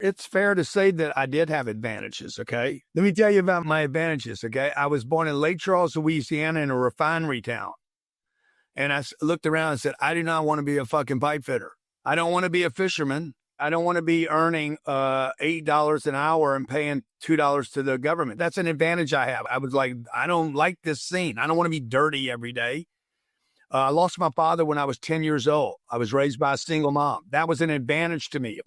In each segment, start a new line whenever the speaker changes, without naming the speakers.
It's fair to say that I did have advantages, okay? Let me tell you about my advantages, okay? I was born in Lake Charles, Louisiana, in a refinery town. And looked around and said, I do not want to be a fucking pipe fitter. I don't want to be a fisherman. I don't want to be earning $8 an hour and paying $2 to the government. That's an advantage I have. I was like, I don't like this scene. I don't want to be dirty every day. I lost my father when I was 10 years old. I was raised by a single mom. That was an advantage to me.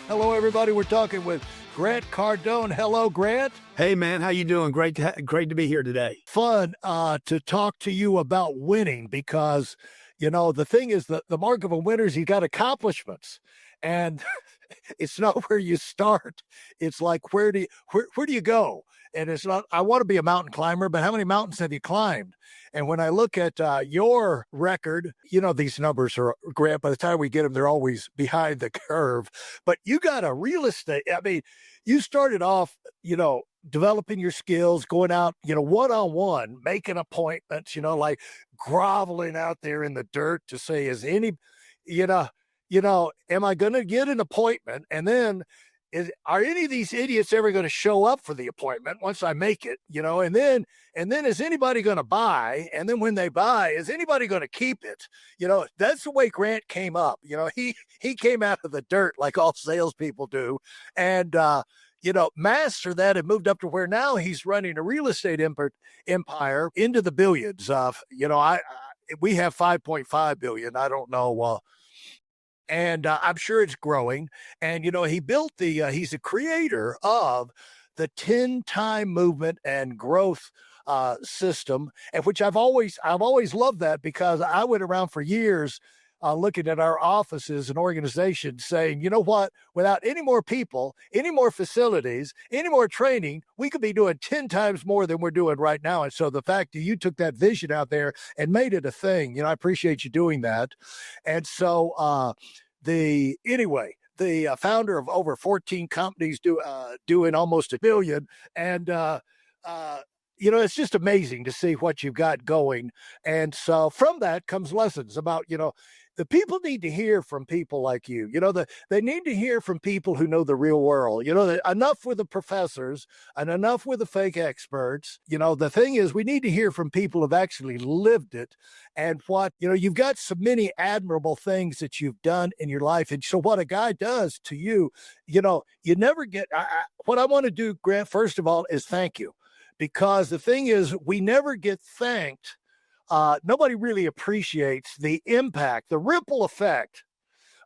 Hello, everybody. We're talking with Grant Cardone. Hello, Grant.
Hey, man. How you doing? Great to be here today.
Fun to talk to you about winning because, you know, the thing is that the mark of a winner is he's got accomplishments. And it's not where you start. It's like, where do you go? And it's not, I want to be a mountain climber, but how many mountains have you climbed? And when I look at your record, you know, these numbers are, Grant, by the time we get them, they're always behind the curve. But you got a real estate. I mean, you started off, you know, developing your skills, going out, you know, one-on-one, making appointments, you know, like groveling out there in the dirt to say, is any, you know, am I going to get an appointment? And then are any of these idiots ever going to show up for the appointment once I make it, you know, and then is anybody going to buy? And then when they buy, is anybody going to keep it? You know, that's the way Grant came up. You know, he came out of the dirt like all salespeople do. And, you know, mastered that and moved up to where now he's running a real estate empire into the billions of, you know, we have 5.5 billion. I don't know, and I'm sure it's growing. And, you know, he built he's a creator of the 10-time movement and growth system, and which I've always loved that because I went around for years looking at our offices and organizations saying, you know what, without any more people, any more facilities, any more training, we could be doing 10 times more than we're doing right now. And so the fact that you took that vision out there and made it a thing, you know, I appreciate you doing that. And so the founder of over 14 companies doing almost $1 billion. And, you know, it's just amazing to see what you've got going. And so from that comes lessons about, you know, the people need to hear from people like you. You know, they need to hear from people who know the real world. You know, enough with the professors and enough with the fake experts. You know, the thing is, we need to hear from people who've actually lived it and what, you know, you've got so many admirable things that you've done in your life. And so what a guy does to you, you know, you never get, what I want to do, Grant, first of all, is thank you. Because the thing is, we never get thanked. Nobody really appreciates the impact, the ripple effect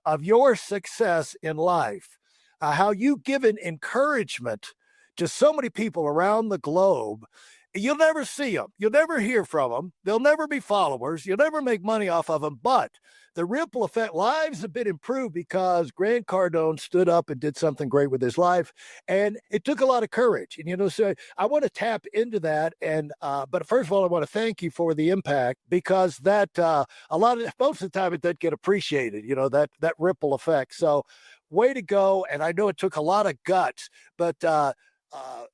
of your success in life, how you've given encouragement to so many people around the globe. You'll never see them. You'll never hear from them. They'll never be followers. You'll never make money off of them. But the ripple effect, lives have been improved because Grant Cardone stood up and did something great with his life. And it took a lot of courage. And, you know, so I want to tap into that. And, but first of all, I want to thank you for the impact because that most of the time it doesn't get appreciated, you know, that ripple effect. So way to go. And I know it took a lot of guts, but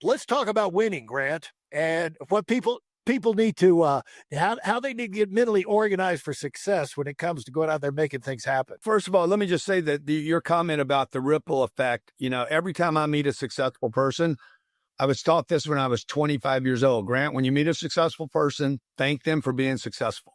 let's talk about winning, Grant, and what people need to how they need to get mentally organized for success when it comes to going out there making things happen.
First of all, let me just say that your comment about the ripple effect, you know, every time I meet a successful person, I was taught this when I was 25 years old. Grant, when you meet a successful person, thank them for being successful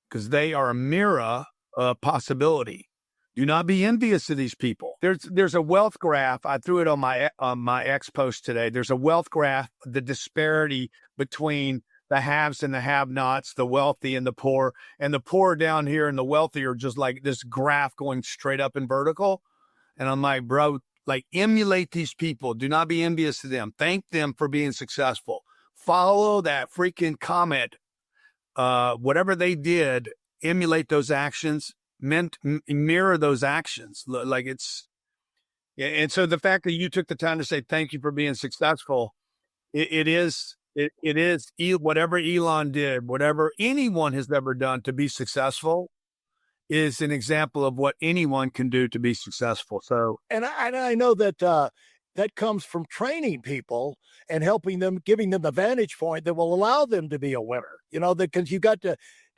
because they are a mirror of possibility. Do not be envious of these people. There's a wealth graph. I threw it on my X post today. There's a wealth graph, the disparity between the haves and the have-nots, the wealthy and the poor down here and the wealthy are just like this graph going straight up and vertical. And I'm like, bro, like emulate these people. Do not be envious of them. Thank them for being successful. Follow that freaking comment. Whatever they did, emulate those actions. Mirror those actions like it's, yeah. And so the fact that you took the time to say thank you for being successful, it is whatever Elon did, whatever anyone has ever done to be successful is an example of what anyone can do to be successful. So,
and I know that that comes from training people and helping them, giving them the vantage point that will allow them to be a winner. Because you got to,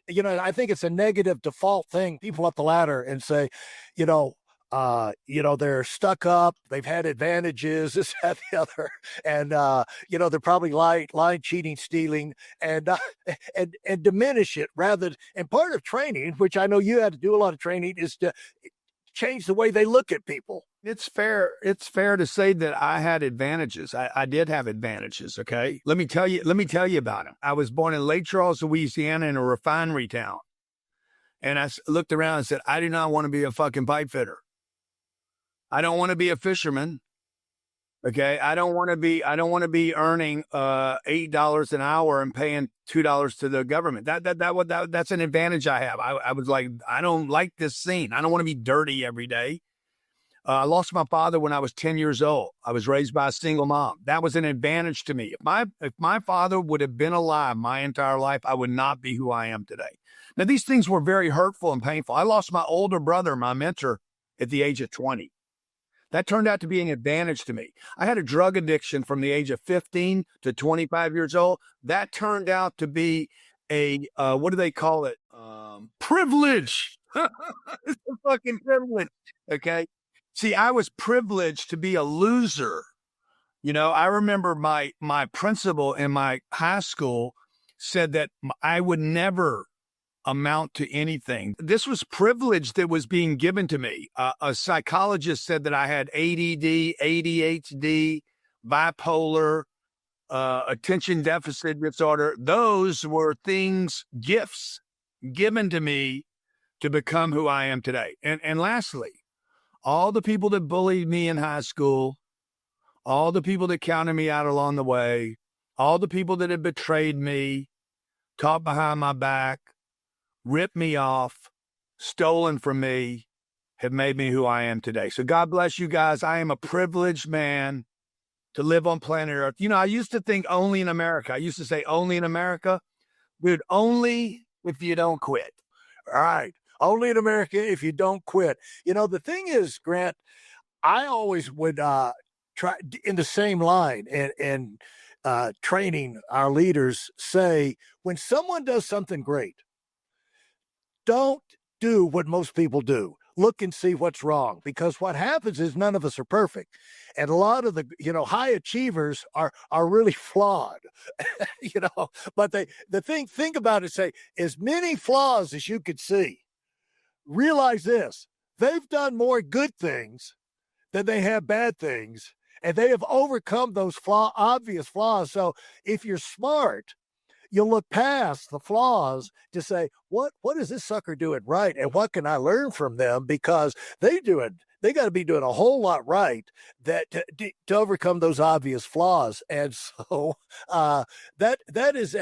I think it's a negative default thing. People up the ladder and say, you know, they're stuck up, they've had advantages, this, that, the other, and they're probably lying, cheating, stealing, and and diminish it and part of training, which I know you had to do a lot of training, is to change the way they look at people.
It's fair to say that I had advantages. I did have advantages. Okay. Let me tell you about them. I was born in Lake Charles, Louisiana, in a refinery town. And I looked around and said, I do not want to be a fucking pipe fitter. I don't want to be a fisherman. Okay. I don't want to be earning $8 an hour and paying $2 to the government. That's an advantage I have. I was like, I don't like this scene. I don't want to be dirty every day. I lost my father when I was 10 years old. I was raised by a single mom. That was an advantage to me. If my father would have been alive my entire life, I would not be who I am today. Now, these things were very hurtful and painful. I lost my older brother, my mentor, at the age of 20. That turned out to be an advantage to me. I had a drug addiction from the age of 15 to 25 years old. That turned out to be a, what do they call it? Privilege. It's a fucking privilege. Okay. See, I was privileged to be a loser. I remember my principal in my high school said that I would never amount to anything. This was privilege that was being given to me. A psychologist said that I had ADD, ADHD, bipolar, attention deficit disorder. Those were gifts given to me to become who I am today. And lastly, all the people that bullied me in high school, all the people that counted me out along the way, all the people that had betrayed me, talked behind my back, ripped me off, stolen from me, have made me who I am today. So God bless you guys. I am a privileged man to live on planet Earth. I used to think only in America. I used to say only in America. Dude, only if you don't quit.
All right. Only in America if you don't quit. The thing is, Grant, I always would try in the same line and training our leaders say, when someone does something great, don't do what most people do. Look and see what's wrong, because what happens is none of us are perfect. And a lot of the, high achievers are really flawed, but think about it, say, as many flaws as you could see. Realize this, they've done more good things than they have bad things, and they have overcome those obvious flaws. So if you're smart, you'll look past the flaws to say, what is this sucker doing right? And what can I learn from them? Because they got to be doing a whole lot right to overcome those obvious flaws. And so that is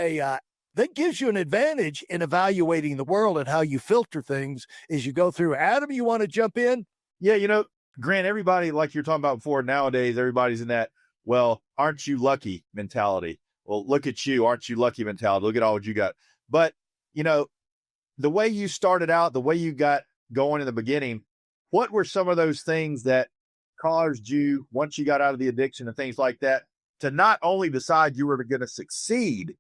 that gives you an advantage in evaluating the world and how you filter things as you go through. Adam, you want to jump in?
Yeah, Grant, everybody, like you're talking about before, nowadays, everybody's in that, well, aren't you lucky mentality? Well, look at you, aren't you lucky mentality? Look at all what you got. But, the way you started out, the way you got going in the beginning, what were some of those things that caused you, once you got out of the addiction and things like that, to not only decide you were going to succeed,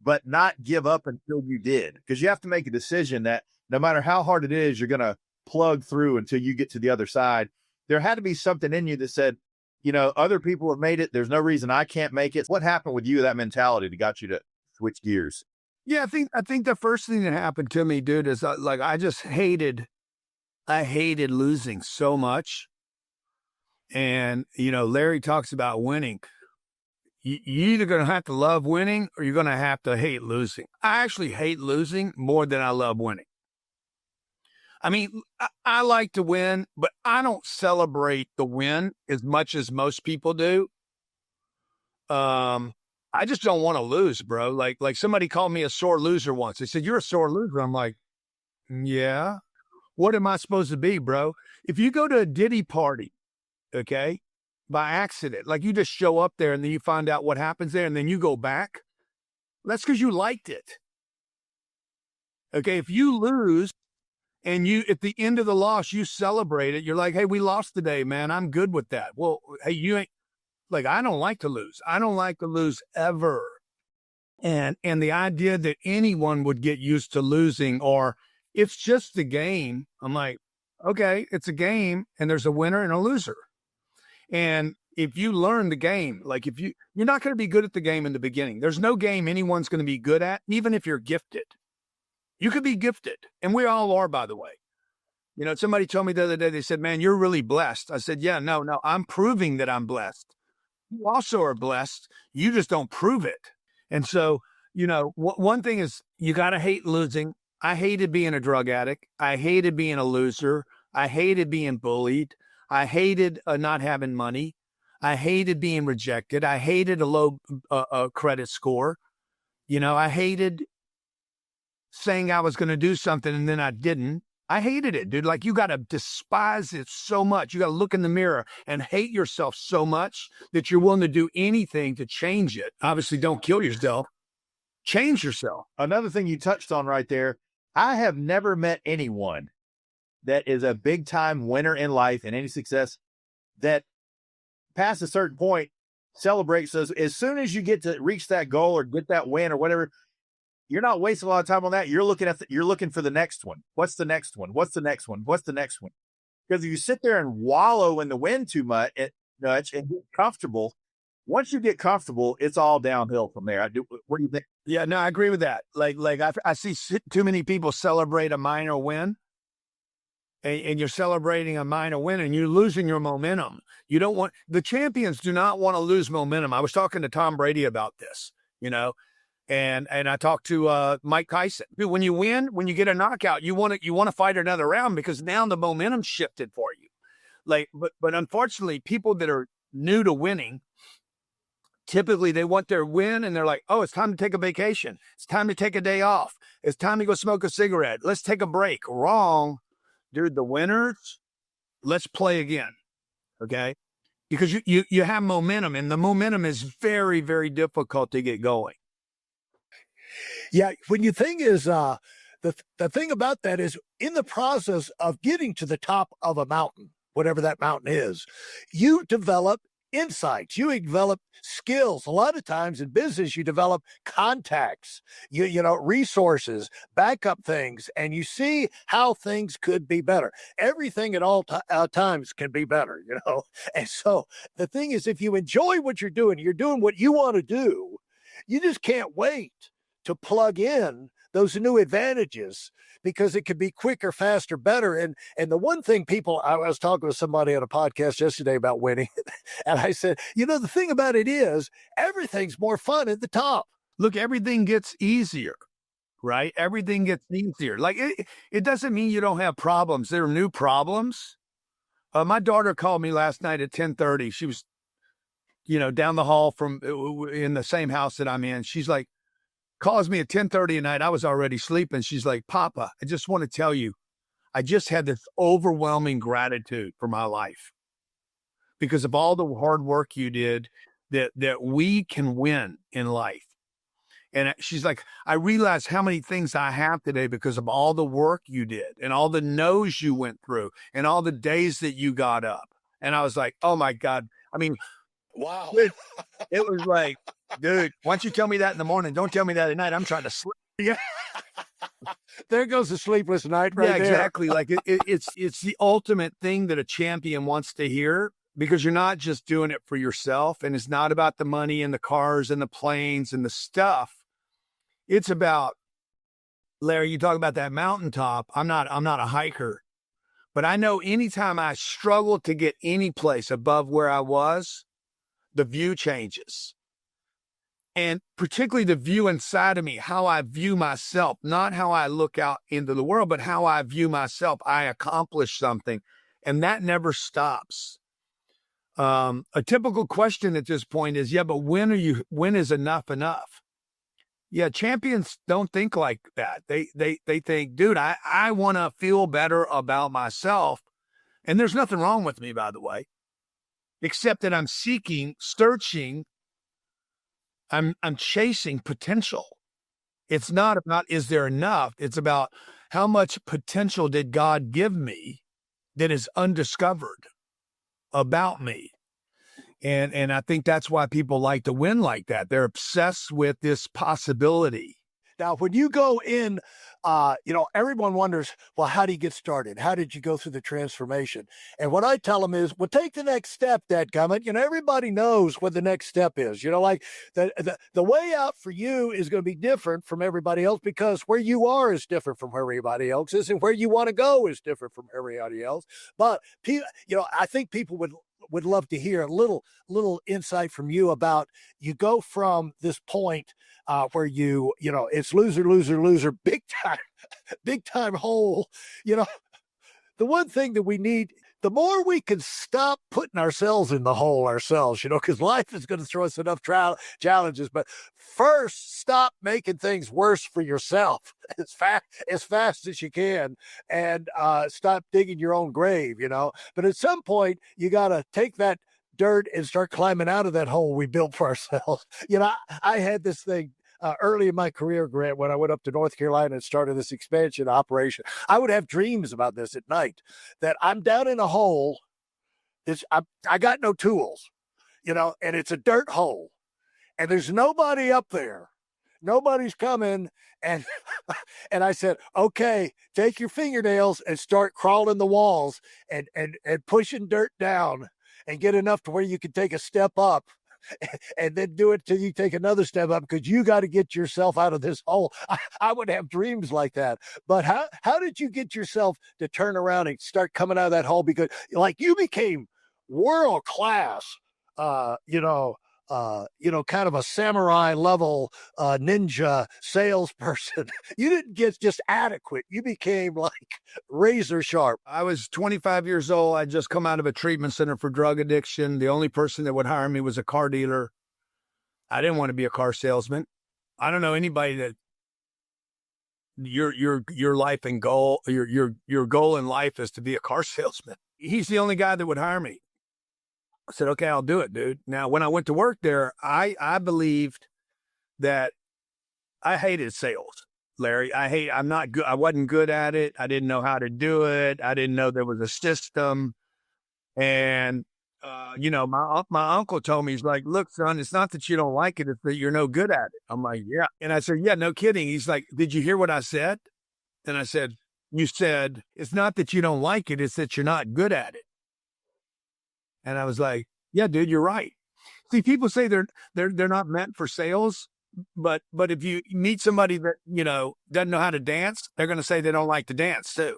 but not give up until you did? Because you have to make a decision that no matter how hard it is, you're going to plug through until you get to the other side. There had to be something in you that said, other people have made it. There's no reason I can't make it. What happened with you, that mentality that got you to switch gears?
Yeah, I think the first thing that happened to me, dude, is I hated losing so much. And, Larry talks about winning. You're either going to have to love winning or you're going to have to hate losing. I actually hate losing more than I love winning. I mean, I like to win, but I don't celebrate the win as much as most people do. I just don't want to lose, bro. Like somebody called me a sore loser once. They said, "You're a sore loser." I'm like, yeah. What am I supposed to be, bro? If you go to a Diddy party, okay, by accident, like you just show up there and then you find out what happens there and then you go back, that's because you liked it. Okay, if you lose And you, at the end of the loss, you celebrate it. You're like, hey, we lost today, man. I'm good with that. Well, hey, you ain't like, I don't like to lose. I don't like to lose ever. And the idea that anyone would get used to losing, or it's just a game. I'm like, okay, it's a game and there's a winner and a loser. And if you learn the game, like you're not going to be good at the game in the beginning. There's no game anyone's going to be good at, even if you're gifted. You could be gifted, and we all are, by the way. You know, somebody told me the other day, they said, man, you're really blessed. I said, yeah, no, I'm proving that I'm blessed. You also are blessed. You just don't prove it. And so, you know, one thing is you got to hate losing. I hated being a drug addict. I hated being a loser. I hated being bullied. I hated not having money. I hated being rejected. I hated a low credit score. You know, I hated saying I was going to do something and then I didn't. I hated it, dude. Like, you got to despise it so much. You got to look in the mirror and hate yourself so much that you're willing to do anything to change it. Obviously, don't kill yourself. Change yourself.
Another thing you touched on right there, I have never met anyone that is a big time winner in life and any success that past a certain point celebrates. So as soon as you get to reach that goal or get that win or whatever, you're not wasting a lot of time on that. You're looking for the next one. What's the next one? What's the next one? What's the next one? Because if you sit there and wallow in the win too much and get comfortable, once you get comfortable, it's all downhill from there. What do you think?
Yeah, no, I agree with that. Like I see too many people celebrate a minor win, and you're celebrating a minor win and you're losing your momentum. You don't want, the champions do not want to lose momentum. I was talking to Tom Brady about this, you know. And I talked to Mike Tyson. When you win, when you get a knockout, you want to fight another round because now the momentum shifted for you. Like, but unfortunately, people that are new to winning, typically they want their win and they're like, oh, it's time to take a vacation. It's time to take a day off. It's time to go smoke a cigarette. Let's take a break. Wrong, dude. The winners, let's play again. Okay, because you have momentum, and the momentum is very, very difficult to get going.
Yeah, when you think is the thing about that is, in the process of getting to the top of a mountain, whatever that mountain is, you develop insights, you develop skills. A lot of times in business, you develop contacts, you know, resources, backup things, and you see how things could be better. Everything at all times can be better, you know. And so the thing is, if you enjoy what you're doing what you want to do, you just can't wait to plug in those new advantages, because it could be quicker, faster, better. And the one thing I was talking with somebody on a podcast yesterday about winning, and I said, you know, the thing about it is everything's more fun at the top.
Look, everything gets easier, right? Everything gets easier. Like, it doesn't mean you don't have problems. There are new problems. My daughter called me last night at 10:30. She was, you know, down the hall from in the same house that I'm in. She's like, calls me at 10:30 at night. I was already sleeping. She's like, Papa, I just want to tell you, I just had this overwhelming gratitude for my life because of all the hard work you did, that we can win in life. And she's like, I realized how many things I have today because of all the work you did and all the no's you went through and all the days that you got up. And I was like, oh my God. I mean,
wow.
It was like, dude, why don't you tell me that in the morning? Don't tell me that at night. I'm trying to sleep.
Yeah. There goes the sleepless night right there.
Yeah, exactly. Like it's the ultimate thing that a champion wants to hear, because you're not just doing it for yourself, and it's not about the money and the cars and the planes and the stuff. It's about, Larry, you talk about that mountaintop. I'm not a hiker, but I know anytime I struggle to get any place above where I was, the view changes. And particularly the view inside of me, how I view myself, not how I look out into the world, but how I view myself. I accomplish something, and that never stops. A typical question at this point is, yeah, but when is enough enough? Yeah, champions don't think like that. They think, dude, I want to feel better about myself. And there's nothing wrong with me, by the way, except that I'm searching, I'm chasing potential. It's not about, is there enough? It's about, How much potential did God give me that is undiscovered about me? And I think that's why people like to win like that. They're obsessed with this possibility.
Now, when you go in, everyone wonders, well, how do you get started? How did you go through the transformation? And what I tell them is, well, take the next step, dadgummit. Everybody knows what the next step is. Like the way out for you is going to be different from everybody else because where you are is different from where everybody else is, and where you want to go is different from everybody else. But I think people would love to hear a little insight from you about you go from this point where it's loser, big time hole. The one thing that we need, the more we can stop putting ourselves in the hole ourselves, because life is going to throw us enough challenges. But first, stop making things worse for yourself as fast as you can, and stop digging your own grave. But at some point, you got to take that dirt and start climbing out of that hole we built for ourselves. I had this thing early in my career, Grant, when I went up to North Carolina and started this expansion operation. I would have dreams about this at night, that I'm down in a hole. I got no tools, and it's a dirt hole, and there's nobody up there. Nobody's coming. And and I said, okay, take your fingernails and start crawling the walls and pushing dirt down and get enough to where you can take a step up. And then do it till you take another step up, because you got to get yourself out of this hole. I would have dreams like that. But how did you get yourself to turn around and start coming out of that hole? Because you became world class, kind of a samurai level ninja salesperson. You didn't get just adequate. You became like razor sharp.
I was 25 years old. I'd just come out of a treatment center for drug addiction. The only person that would hire me was a car dealer. I didn't want to be a car salesman. I don't know anybody that your life and goal, your goal in life is to be a car salesman. He's the only guy that would hire me. I said, okay, I'll do it, dude. Now, when I went to work there, I believed that I hated sales, Larry. I'm not good. I wasn't good at it. I didn't know how to do it. I didn't know there was a system. And, my uncle told me, he's like, look, son, it's not that you don't like it. It's that you're no good at it. I'm like, yeah. And I said, yeah, no kidding. He's like, did you hear what I said? And I said, you said, it's not that you don't like it. It's that you're not good at it. And I was like, yeah, dude, you're right. See, people say they're not meant for sales, but if you meet somebody that, doesn't know how to dance, they're going to say they don't like to dance too.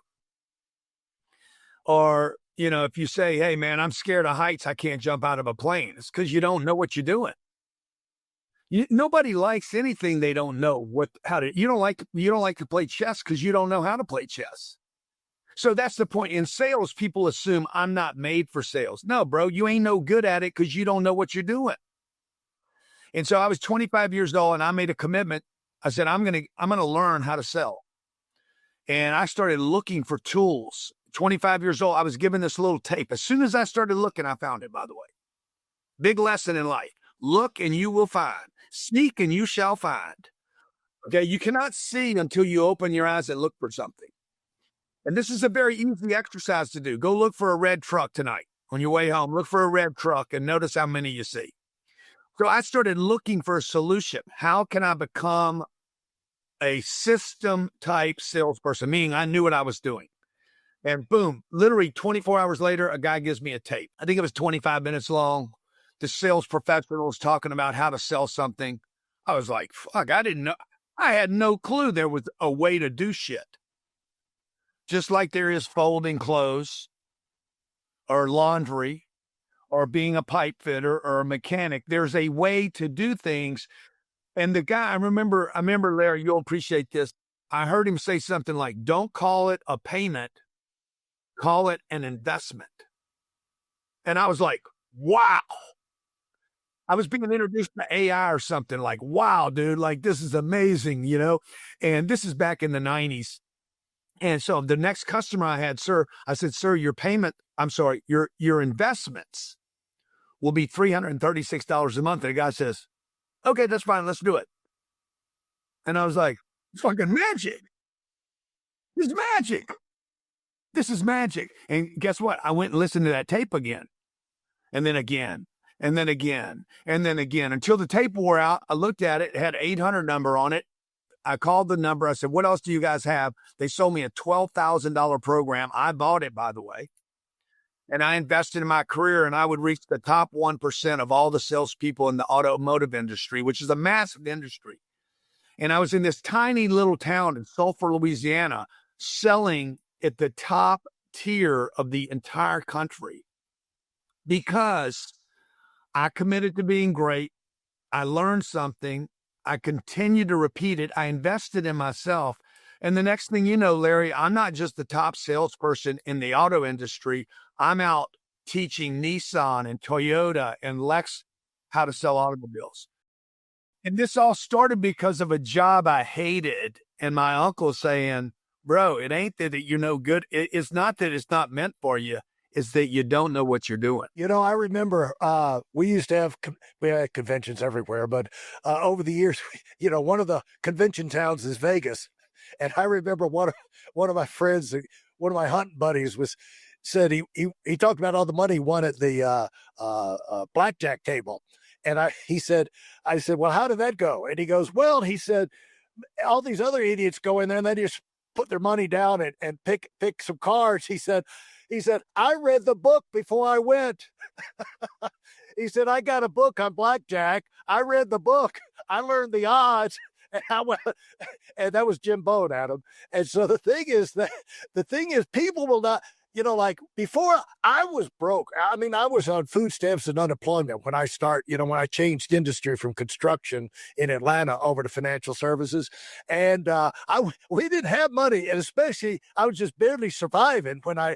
Or, if you say, hey man, I'm scared of heights, I can't jump out of a plane. It's because you don't know what you're doing. Nobody likes anything they don't know you don't like to play chess because you don't know how to play chess. So that's the point. In sales, people assume I'm not made for sales. No, bro, you ain't no good at it because you don't know what you're doing. And so I was 25 years old and I made a commitment. I said, I'm going to learn how to sell. And I started looking for tools. 25 years old, I was given this little tape. As soon as I started looking, I found it, by the way. Big lesson in life. Look and you will find. Seek and you shall find. Okay, you cannot see until you open your eyes and look for something. And this is a very easy exercise to do. Go look for a red truck tonight. On your way home, look for a red truck and notice how many you see. So I started looking for a solution. How can I become a system type salesperson? Meaning I knew what I was doing. And boom, literally 24 hours later, a guy gives me a tape. I think it was 25 minutes long. The sales professional was talking about how to sell something. I was like, fuck, I didn't know. I had no clue there was a way to do shit. Just like there is folding clothes or laundry or being a pipe fitter or a mechanic, there's a way to do things. And the guy, I remember, Larry, you'll appreciate this. I heard him say something like, don't call it a payment, call it an investment. And I was like, wow. I was being introduced to AI or something like, wow, dude, like this is amazing, and this is back in the 90s. And so the next customer I had, I said, sir, your investments will be $336 a month. And the guy says, okay, that's fine. Let's do it. And I was like, it's fucking magic. This is magic. This is magic. And guess what? I went and listened to that tape again. And then again. And then again. And then again. Until the tape wore out. I looked at it. It had an 800 number on it. I called the number. I said, what else do you guys have? They sold me a $12,000 program. I bought it, by the way. And I invested in my career, and I would reach the top 1% of all the salespeople in the automotive industry, which is a massive industry. And I was in this tiny little town in Sulphur, Louisiana, selling at the top tier of the entire country because I committed to being great. I learned something. I continued to repeat it. I invested in myself. And the next thing you know, Larry, I'm not just the top salesperson in the auto industry. I'm out teaching Nissan and Toyota and Lex how to sell automobiles. And this all started because of a job I hated and my uncle saying, bro, it ain't that you're no good. It's not that it's not meant for you. It's that you don't know what you're doing.
You know, I remember we used to have we had conventions everywhere, but over the years, you know, one of the convention towns is Vegas. And I remember one of my friends, one of my hunting buddies said he talked about all the money he won at the blackjack table. And I said, well, how did that go? And he goes, well, he said, all these other idiots go in there and they just put their money down and pick some cards. He said, I read the book before I went. He said, I got a book on blackjack. I read the book. I learned the odds. And that was Jim Bone, Adam. And so the thing is, people will not, you know, like before I was broke. I mean, I was on food stamps and unemployment when I changed industry from construction in Atlanta over to financial services. And we didn't have money. And especially I was just barely surviving when I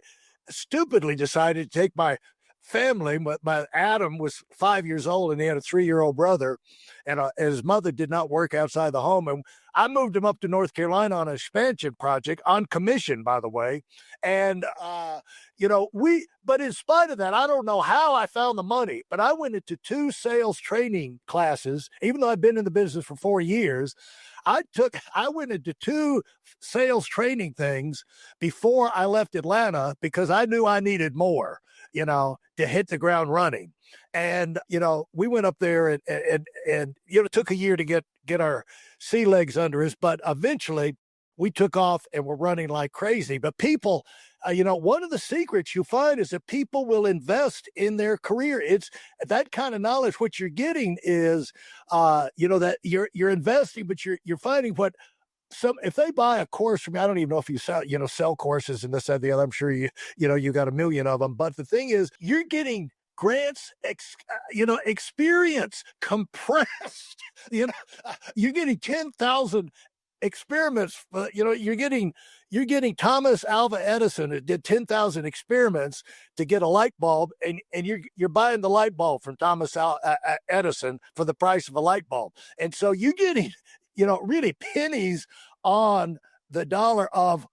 stupidly decided to take my family. My Adam was 5 years old and he had a 3-year-old brother, and his mother did not work outside the home. And I moved him up to North Carolina on an expansion project on commission, by the way. And, but in spite of that, I don't know how I found the money, but I went into 2 sales training classes, even though I've been in the business for 4 years. I went into 2 sales training things before I left Atlanta because I knew I needed more, you know, to hit the ground running. And, you know, we went up there and you know, it took a year to get our sea legs under us, but eventually we took off and we're running like crazy. But people, you know, one of the secrets you find is that people will invest in their career. It's that kind of knowledge. What you're getting is, you know, that you're investing, but you're finding what if they buy a course from me. I don't even know if you sell courses and this, that, the other. I'm sure you got a million of them. But the thing is, you're getting grants, experience compressed. You know, you're getting 10,000 experiments. You're getting Thomas Alva Edison that did 10,000 experiments to get a light bulb, and you're buying the light bulb from Thomas Edison for the price of a light bulb. And so you're getting, you know, really pennies on the dollar of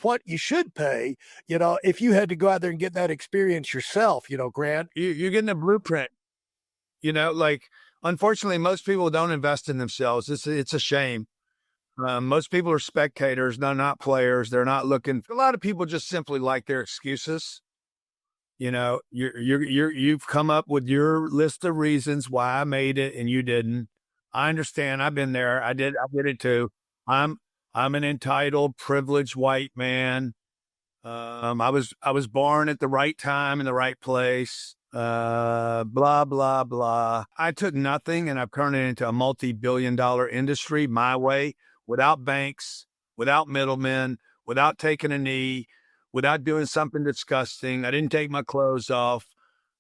what you should pay, you know, if you had to go out there and get that experience yourself, you know, Grant.
You're getting a blueprint, you know, like, unfortunately, most people don't invest in themselves. It's a shame. Most people are spectators. They're not players. They're not looking. A lot of people just simply like their excuses. You know, you've come up with your list of reasons why I made it and you didn't. I understand. I've been there. I did it too. I'm an entitled, privileged white man. I was born at the right time in the right place. Blah, blah, blah. I took nothing and I've turned it into a multi-billion-dollar industry my way, without banks, without middlemen, without taking a knee, without doing something disgusting. I didn't take my clothes off.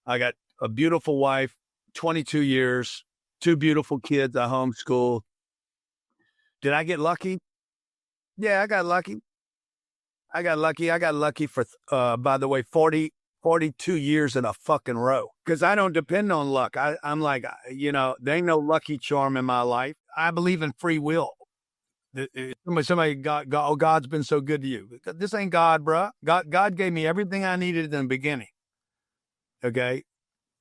I got a beautiful wife, 22 years, 2 beautiful kids I homeschool. Did I get lucky? Yeah, I got lucky. I got lucky for, by the way, 42 years in a fucking row. Because I don't depend on luck. I'm like, you know, there ain't no lucky charm in my life. I believe in free will. Somebody, God's been so good to you. This ain't God, bro. God gave me everything I needed in the beginning. Okay?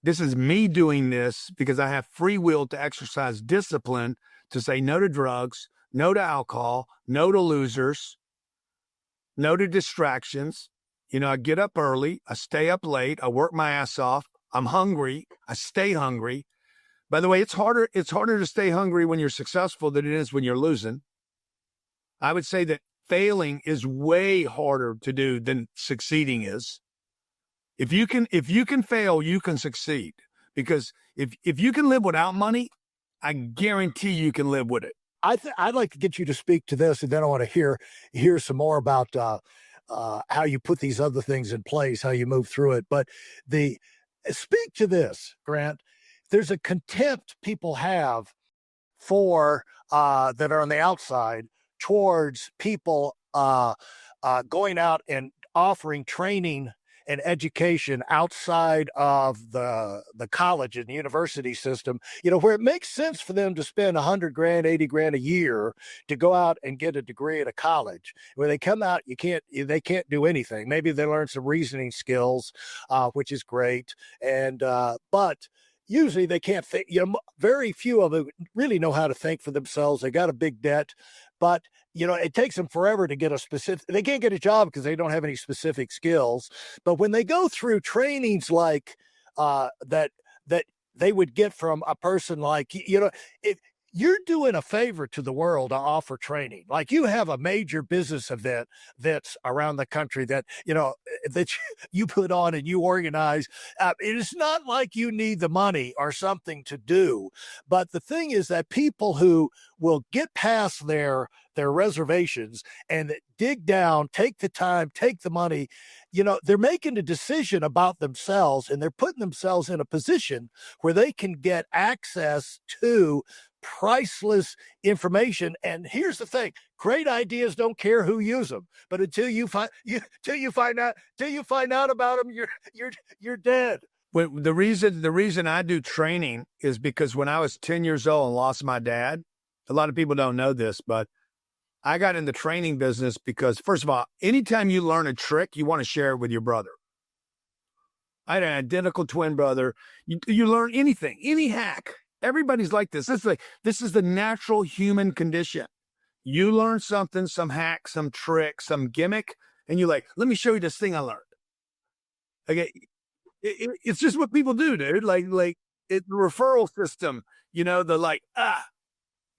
This is me doing this because I have free will to exercise discipline, to say no to drugs, no to alcohol, no to losers. no to distractions. You know, I get up early, I stay up late, I work my ass off. I'm hungry, I stay hungry. By the way, it's harder to stay hungry when you're successful than it is when you're losing. I would say that failing is way harder to do than succeeding is. If you can fail, you can succeed. Because if you can live without money, I guarantee you can live with it.
I'd like to get you to speak to this, and then I want to hear some more about how you put these other things in place, how you move through it. But speak to this, Grant. There's a contempt people have for that are on the outside towards people going out and offering training and education outside of the college and the university system, you know, where it makes sense for them to spend $100 grand, $80 grand a year to go out and get a degree at a college. When they come out, they can't do anything. Maybe they learn some reasoning skills, which is great. And, but usually they can't think, you know, very few of them really know how to think for themselves. They got a big debt, but you know, it takes them forever to get they can't get a job because they don't have any specific skills. But when they go through trainings like that they would get from a person like, you know, if you're doing a favor to the world to offer training, like you have a major business event that's around the country that, you know, that you put on and you organize. It is not like you need the money or something to do. But the thing is that people who will get past their reservations and dig down, take the time, take the money, you know, they're making a decision about themselves, and they're putting themselves in a position where they can get access to priceless information. And here's the thing: great ideas don't care who use them, but until you find out about them, you're dead.
Well, the reason I do training is because when I was 10 years old and lost my dad, a lot of people don't know this, but I got in the training business because, first of all, anytime you learn a trick, you want to share it with your brother. I had an identical twin brother. You learn anything, any hack. Everybody's like this. This is the natural human condition. You learn something, some hack, some trick, some gimmick, and you're like, let me show you this thing I learned. Okay, it's just what people do, dude. Like it's the referral system. You know,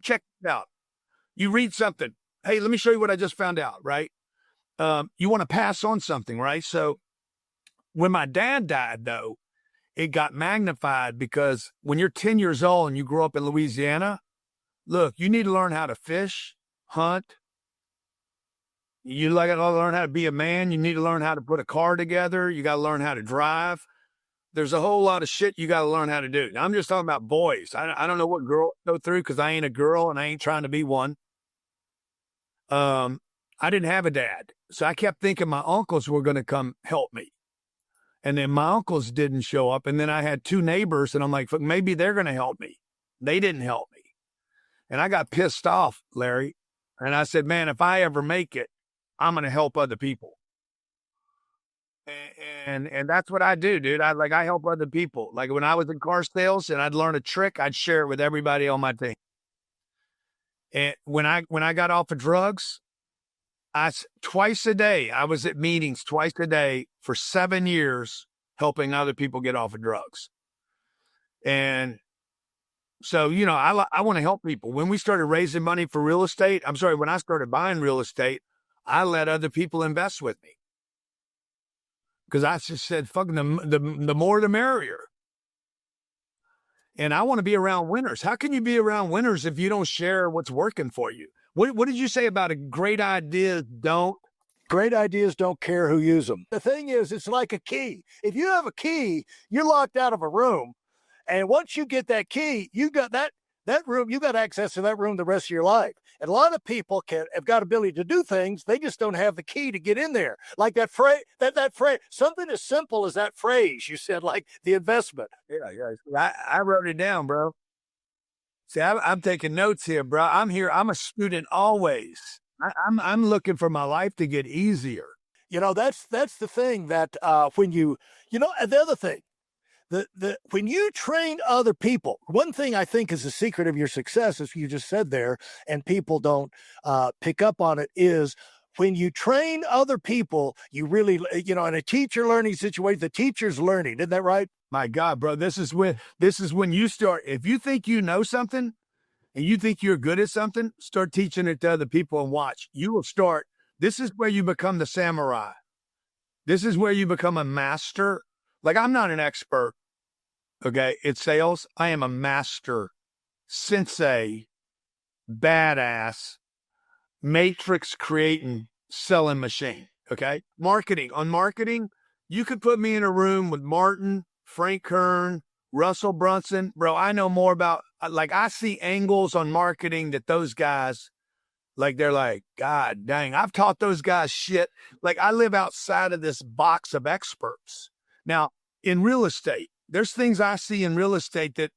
check it out. You read something. Hey, let me show you what I just found out, right? You want to pass on something, right? So when my dad died, though, it got magnified because when you're 10 years old and you grow up in Louisiana, look, you need to learn how to fish, hunt. You got to learn how to be a man. You need to learn how to put a car together. You got to learn how to drive. There's a whole lot of shit you got to learn how to do. Now, I'm just talking about boys. I don't know what girls go through because I ain't a girl and I ain't trying to be one. I didn't have a dad. So I kept thinking my uncles were going to come help me. And then my uncles didn't show up. And then I had two neighbors and I'm like, maybe they're going to help me. They didn't help me. And I got pissed off, Larry. And I said, man, if I ever make it, I'm going to help other people. And that's what I do, dude. I help other people. Like when I was in car sales and I'd learn a trick, I'd share it with everybody on my team. And when I got off of drugs, twice a day, I was at meetings twice a day for 7 years, helping other people get off of drugs. And so, you know, I want to help people. When we started raising money for real estate, when I started buying real estate, I let other people invest with me. Because I just said, fuck, the more the merrier. And I want to be around winners. How can you be around winners if you don't share what's working for you? What did you say about a great idea?
Great ideas don't care who use them. The thing is, it's like a key. If you have a key, you're locked out of a room. And once you get that key, you got that room, you got access to that room the rest of your life. And a lot of people have got ability to do things. They just don't have the key to get in there. Like that phrase, something as simple as that phrase you said, like the investment.
Yeah. I wrote it down, bro. See, I'm taking notes here, bro. I'm here. I'm a student always. I'm looking for my life to get easier.
You know, that's the thing that when the other thing, when you train other people, one thing I think is the secret of your success, as you just said there, and people don't pick up on it, is when you train other people, you really, in a teacher learning situation, the teacher's learning. Isn't that right?
My God, bro, this is when you start. If you think you know something and you think you're good at something, start teaching it to other people and watch. You will start. This is where you become the samurai. This is where you become a master. Like, I'm not an expert, okay, at sales. I am a master, sensei, badass, matrix creating, selling machine, okay? On marketing, you could put me in a room with Martin, Frank Kern, Russell Brunson. Bro, I know more about, like, I see angles on marketing that those guys, like, they're like, God dang, I've taught those guys shit. Like, I live outside of this box of experts. Now, in real estate, there's things I see in real estate that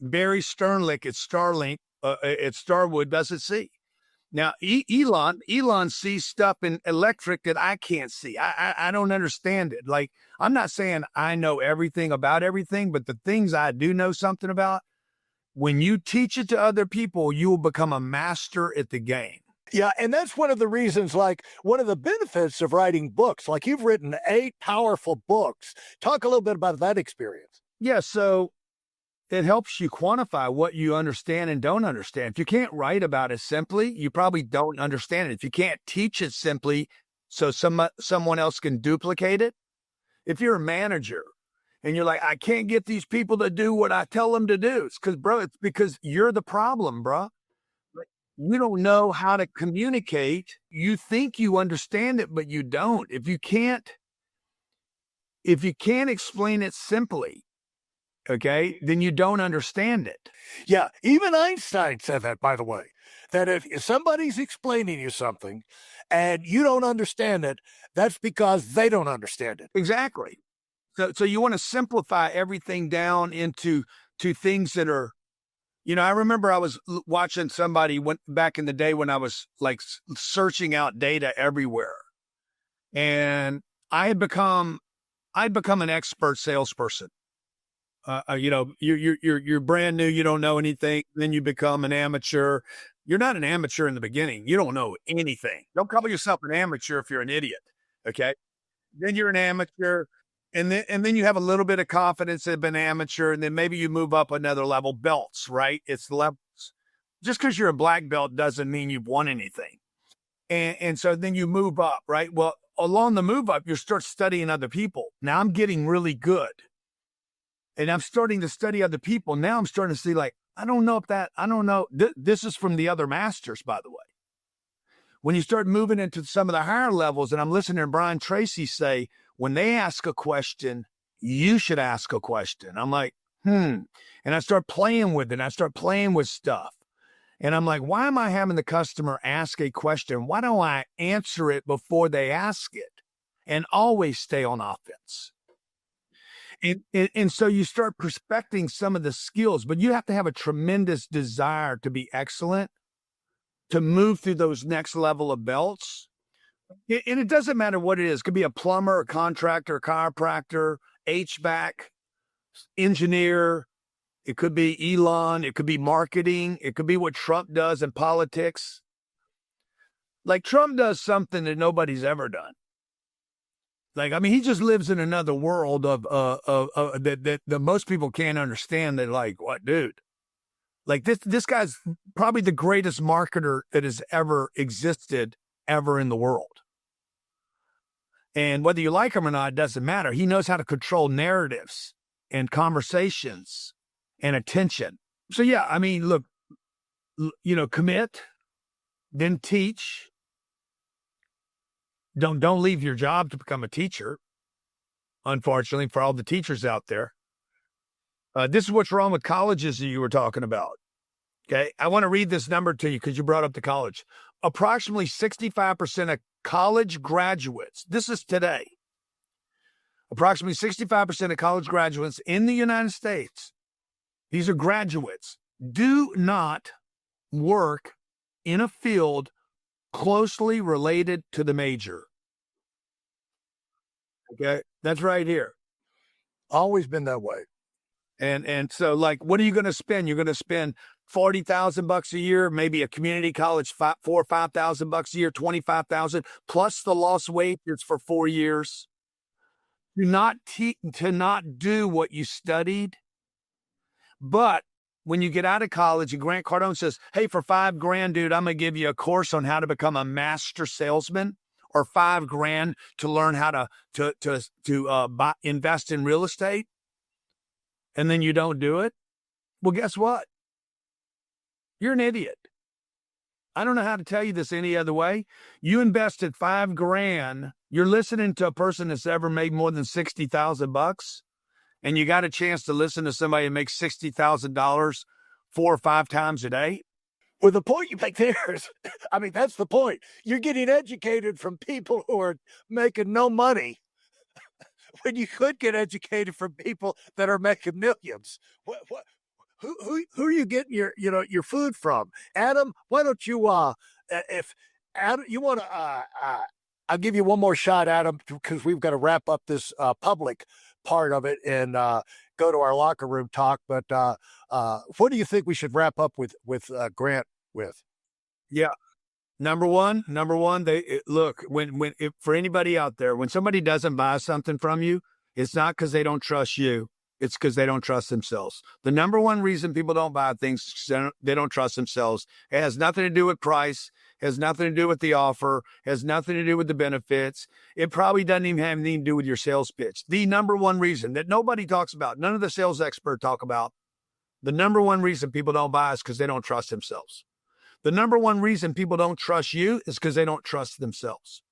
Barry Sternlicht at Starwood doesn't see. Now, Elon sees stuff in electric that I can't see. I don't understand it. Like, I'm not saying I know everything about everything, but the things I do know something about, when you teach it to other people, you will become a master at the game.
Yeah, and that's one of the reasons, like, one of the benefits of writing books. Like, you've written 8 powerful books. Talk a little bit about that experience.
Yeah, so it helps you quantify what you understand and don't understand. If you can't write about it simply, you probably don't understand it. If you can't teach it simply so someone else can duplicate it, if you're a manager and you're like, I can't get these people to do what I tell them to do, it's because you're the problem, bro. You don't know how to communicate. You think you understand it, but you don't. If you can't explain it simply, okay, then you don't understand it.
Yeah, even Einstein said that, by the way, that if somebody's explaining you something and you don't understand it, that's because they don't understand it.
Exactly. So you want to simplify everything down into things that are, I remember I was watching somebody back in the day when I was like searching out data everywhere, and I'd become an expert salesperson. You're brand new. You don't know anything. Then you become an amateur. You're not an amateur in the beginning. You don't know anything. Don't call yourself an amateur if you're an idiot. Okay. Then you're an amateur. And then you have a little bit of confidence of an amateur. And then maybe you move up another level. Belts, right? It's levels. Just because you're a black belt doesn't mean you've won anything. And so then you move up, right? Well, along the move up, you start studying other people. Now I'm getting really good. And I'm starting to study other people. Now I'm starting to see, like, I don't know. This is from the other masters, by the way. When you start moving into some of the higher levels, and I'm listening to Brian Tracy say, when they ask a question, you should ask a question. I'm like, And I start playing with it. I start playing with stuff. And I'm like, why am I having the customer ask a question? Why don't I answer it before they ask it? And always stay on offense. And so you start prospecting some of the skills, but you have to have a tremendous desire to be excellent, to move through those next level of belts. And it doesn't matter what it is. It could be a plumber, a contractor, a chiropractor, HVAC, engineer. It could be Elon. It could be marketing. It could be what Trump does in politics. Like, Trump does something that nobody's ever done. Like, I mean, he just lives in another world of that most people can't understand. They're like, what, dude? Like, this guy's probably the greatest marketer that has ever existed ever in the world. And whether you like him or not, it doesn't matter. He knows how to control narratives and conversations and attention. So yeah, I mean, look, commit, then teach. Don't leave your job to become a teacher. Unfortunately, for all the teachers out there, this is what's wrong with colleges that you were talking about. Okay, I want to read this number to you because you brought up the college. Approximately 65% of college graduates. This is today. Approximately 65% of college graduates in the United States. These are graduates. Do not work in a field closely related to the major. Okay, that's right here.
Always been that way.
And so, like, what are you going to spend? You're going to spend $40,000 a year, maybe a community college, $4,000 or $5,000 a year, 25,000 plus the lost wages for 4 years. To not do what you studied. But when you get out of college and Grant Cardone says, hey, for $5,000, dude, I'm going to give you a course on how to become a master salesman, or $5,000 to learn how to invest in real estate, and then you don't do it. Well, guess what? You're an idiot. I don't know how to tell you this any other way. You invested $5,000. You're listening to a person that's ever made more than $60,000, and you got a chance to listen to somebody who makes $60,000 4 or 5 times a day.
Well, the point you make there is, I mean, that's the point. You're getting educated from people who are making no money when you could get educated from people that are making millions. Who are you getting your food from? Adam, why don't you if Adam, you want to I'll give you one more shot, Adam, because we've got to wrap up this public part of it and go to our locker room talk. But what do you think we should wrap up with Grant with?
Yeah. Number one, look, if for anybody out there, when somebody doesn't buy something from you, it's not because they don't trust you. It's because they don't trust themselves. The number one reason people don't buy things is they don't trust themselves. It has nothing to do with price, has nothing to do with the offer, has nothing to do with the benefits. It probably doesn't even have anything to do with your sales pitch. The number one reason that nobody talks about, none of the sales experts talk about, the number one reason people don't buy is because they don't trust themselves. The number one reason people don't trust you is because they don't trust themselves.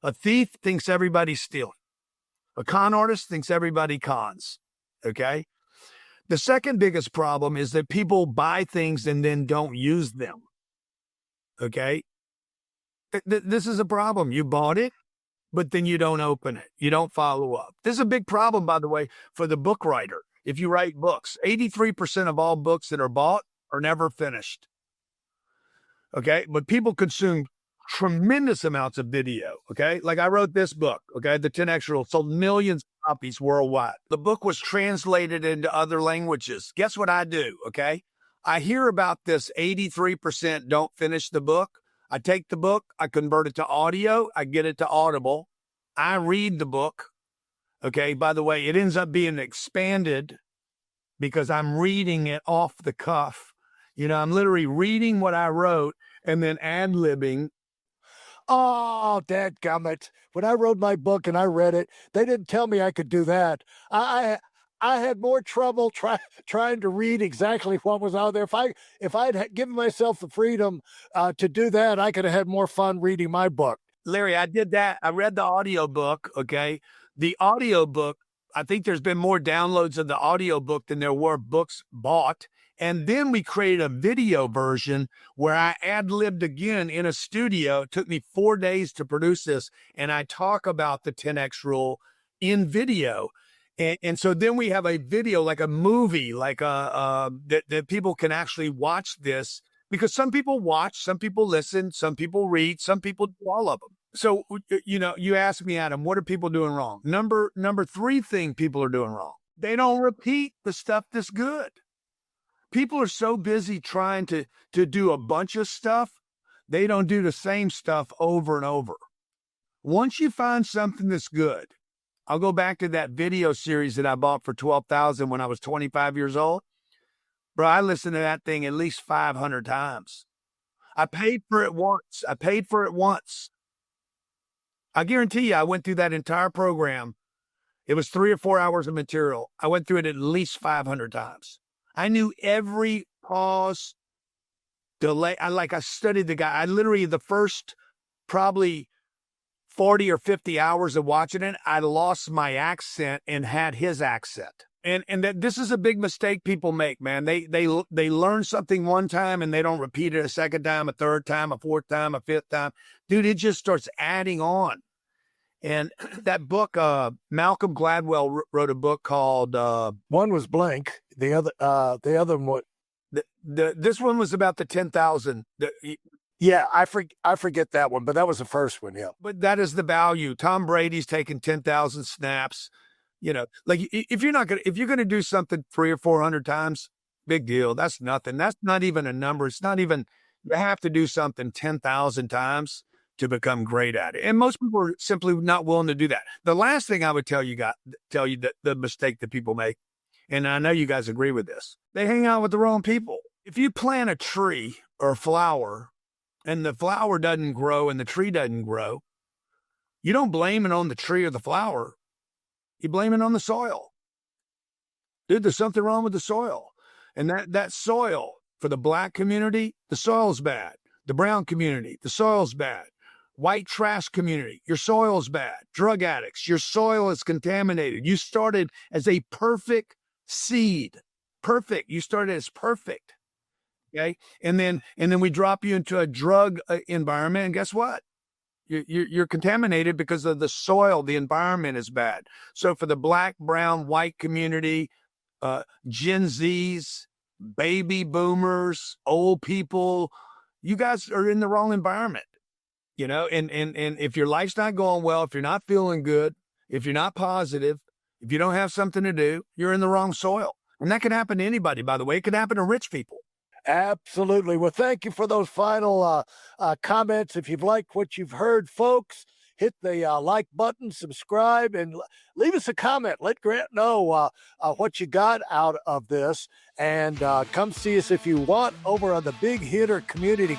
A thief thinks everybody's stealing. A con artist thinks everybody cons. Okay. The second biggest problem is that people buy things and then don't use them. Okay. This is a problem. You bought it, but then you don't open it. You don't follow up. This is a big problem, by the way, for the book writer. If you write books, 83% of all books that are bought are never finished. Okay. But people consume tremendous amounts of video. Okay. Like I wrote this book. Okay. The 10X Rule sold millions of copies worldwide. The book was translated into other languages. Guess what I do? Okay. I hear about this 83% don't finish the book. I take the book, I convert it to audio, I get it to Audible. I read the book. Okay. By the way, it ends up being expanded because I'm reading it off the cuff. I'm literally reading what I wrote and then ad-libbing.
Oh, dadgummit. When I wrote my book and I read it, they didn't tell me I could do that. I had more trouble trying to read exactly what was out there. If I'd given myself the freedom to do that, I could have had more fun reading my book.
Larry, I did that. I read the audiobook, okay? The audiobook, I think there's been more downloads of the audiobook than there were books bought. And then we created a video version where I ad-libbed again in a studio. It took me 4 days to produce this. And I talk about the 10X rule in video. And so then we have a video, like a movie, like that people can actually watch this, because some people watch, some people listen, some people read, some people do all of them. So, you asked me, Adam, what are people doing wrong? Number 3 thing people are doing wrong. They don't repeat the stuff that's good. People are so busy trying to do a bunch of stuff, they don't do the same stuff over and over. Once you find something that's good, I'll go back to that video series that I bought for $12,000 when I was 25 years old. Bro, I listened to that thing at least 500 times. I paid for it once. I guarantee you, I went through that entire program. It was 3 or 4 hours of material. I went through it at least 500 times. I knew every pause, delay. I studied the guy. I literally, the first probably 40 or 50 hours of watching it, I lost my accent and had his accent. And that this is a big mistake people make, man. They learn something one time and they don't repeat it a second time, a third time, a fourth time, a fifth time. Dude, it just starts adding on. And that book, Malcolm Gladwell wrote a book called
one was blank. The other one,
this one was about the 10,000.
Yeah, I forget that one, but that was the first one. Yeah,
but that is the value. Tom Brady's taking 10,000 snaps. Like if you're going to do something 300 or 400 times, Big deal. That's nothing. That's not even a number. It's not even, you have to do something 10,000 times to become great at it. And most people are simply not willing to do that. The last thing I would tell you that the mistake that people make, and I know you guys agree with this, they hang out with the wrong people. If you plant a tree or a flower and the flower doesn't grow and the tree doesn't grow, you don't blame it on the tree or the flower. You blame it on the soil. Dude, there's something wrong with the soil. And that soil, for the black community, the soil's bad. The brown community, the soil's bad. White trash community, your soil's bad. Drug addicts, your soil is contaminated. You started as a perfect seed. Perfect. You started as perfect. Okay. And then we drop you into a drug environment. And guess what? You're contaminated because of the soil. The environment is bad. So for the black, brown, white community, Gen Zs, baby boomers, old people, you guys are in the wrong environment, and if your life's not going well, if you're not feeling good, if you're not positive, if you don't have something to do, you're in the wrong soil. And that can happen to anybody, by the way. It can happen to rich people.
Absolutely. Well, thank you for those final comments. If you've liked what you've heard, folks, hit the like button, subscribe, and leave us a comment. Let Grant know what you got out of this. And come see us if you want over on the Big Hitter Community